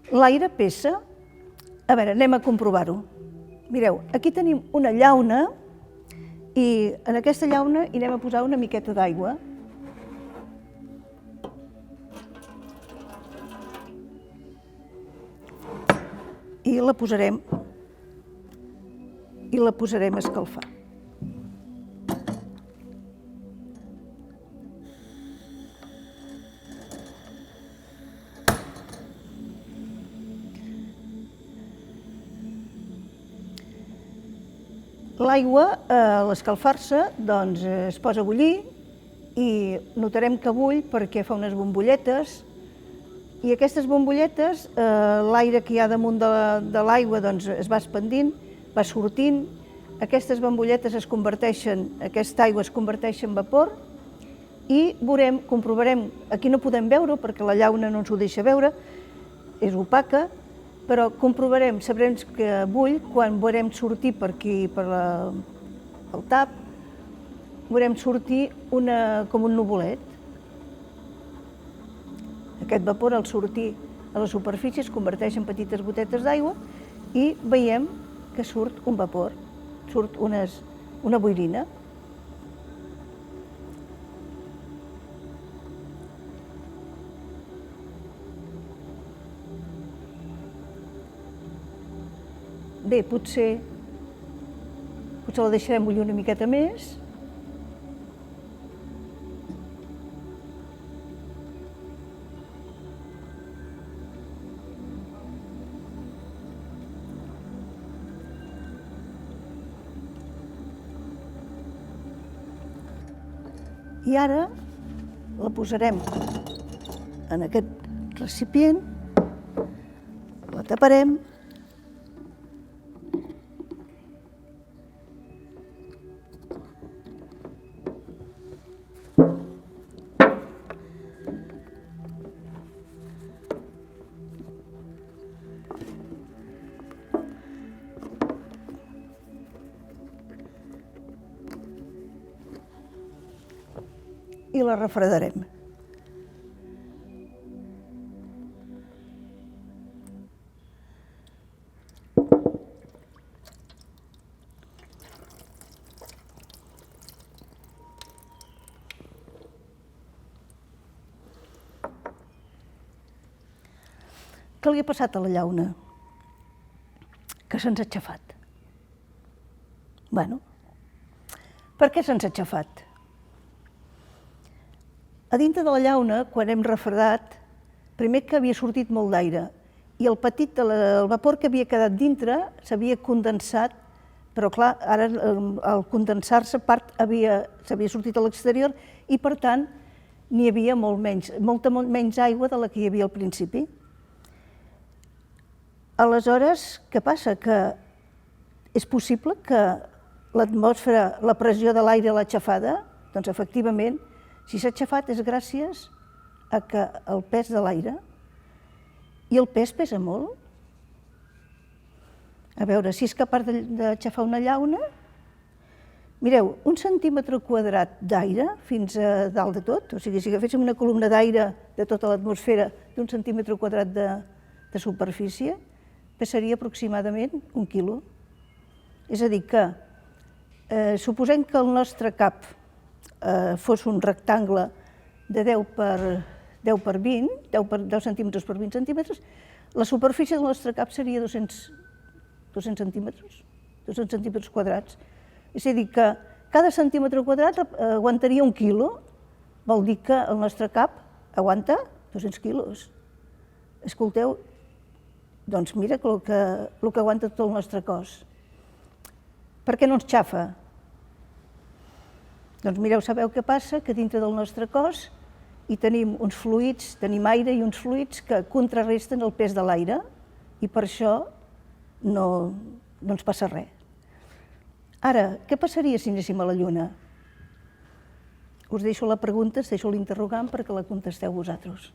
L'aire pesa? A veure, anem a comprovar-ho. Mireu, aquí tenim una llauna i en aquesta llauna hi anem a posar una miqueta d'aigua. I la posarem a escalfar. L'aigua, a l'escalfar-se, doncs es posa a bullir i notarem que bull perquè fa unes bombolletes i aquestes bombolletes, l'aire que hi ha damunt de l'aigua doncs es va expandint, va sortint, aquestes bombolletes aquesta aigua es converteix en vapor i veurem, comprovarem, aquí no podem veure perquè la llauna no ens ho deixa veure, és opaca, però comprovarem, sabrem que bull quan veurem sortir per aquí, pel tap, veurem sortir com un nuvolet. Aquest vapor, al sortir a la superfície, es converteix en petites gotetes d'aigua i veiem que surt un vapor, surt una boirina. Bé, potser la deixarem bullir una miqueta més. I ara la posarem en aquest recipient, la taparem i la refredarem. Què li ha passat a la llauna? Que se'ns ha aixafat. Bueno, per què se'ns ha aixafat? A dintre de la llauna, quan hem refredat, primer que havia sortit molt d'aire i el vapor que havia quedat dintre s'havia condensat, però clar, ara al condensar-se s'havia sortit a l'exterior i per tant n'hi havia molta menys aigua de la que hi havia al principi. Aleshores, què passa? Que és possible que l'atmosfera, la pressió de l'aire l'ha aixafada? Doncs efectivament, si s'ha aixafat és gràcies a que el pes de l'aire, i el pes pesa molt. A veure, si és capaç d'aixafar una llauna, mireu, 1 centímetre quadrat d'aire fins a dalt de tot, o sigui, si agaféssim una columna d'aire de tota l'atmosfera d'1 centímetre quadrat de superfície, pesaria aproximadament 1 quilo. És a dir que, suposem que el nostre cap fos un rectangle de 10 per 20, 10 centímetres per 20 centímetres, la superfície del nostre cap seria 200 centímetres, 200 centímetres quadrats. És a dir, que cada centímetre quadrat aguantaria 1 quilo, vol dir que el nostre cap aguanta 200 quilos. Escolteu, doncs mira el que aguanta tot el nostre cos. Per què no ens xafa? Doncs mireu, sabeu què passa? Que dintre del nostre cos hi tenim uns fluids, tenim aire i uns fluids que contrarresten el pes de l'aire i per això no ens passa res. Ara, què passaria si anéssim a la Lluna? Us deixo la pregunta, us deixo l'interrogant perquè la contesteu vosaltres.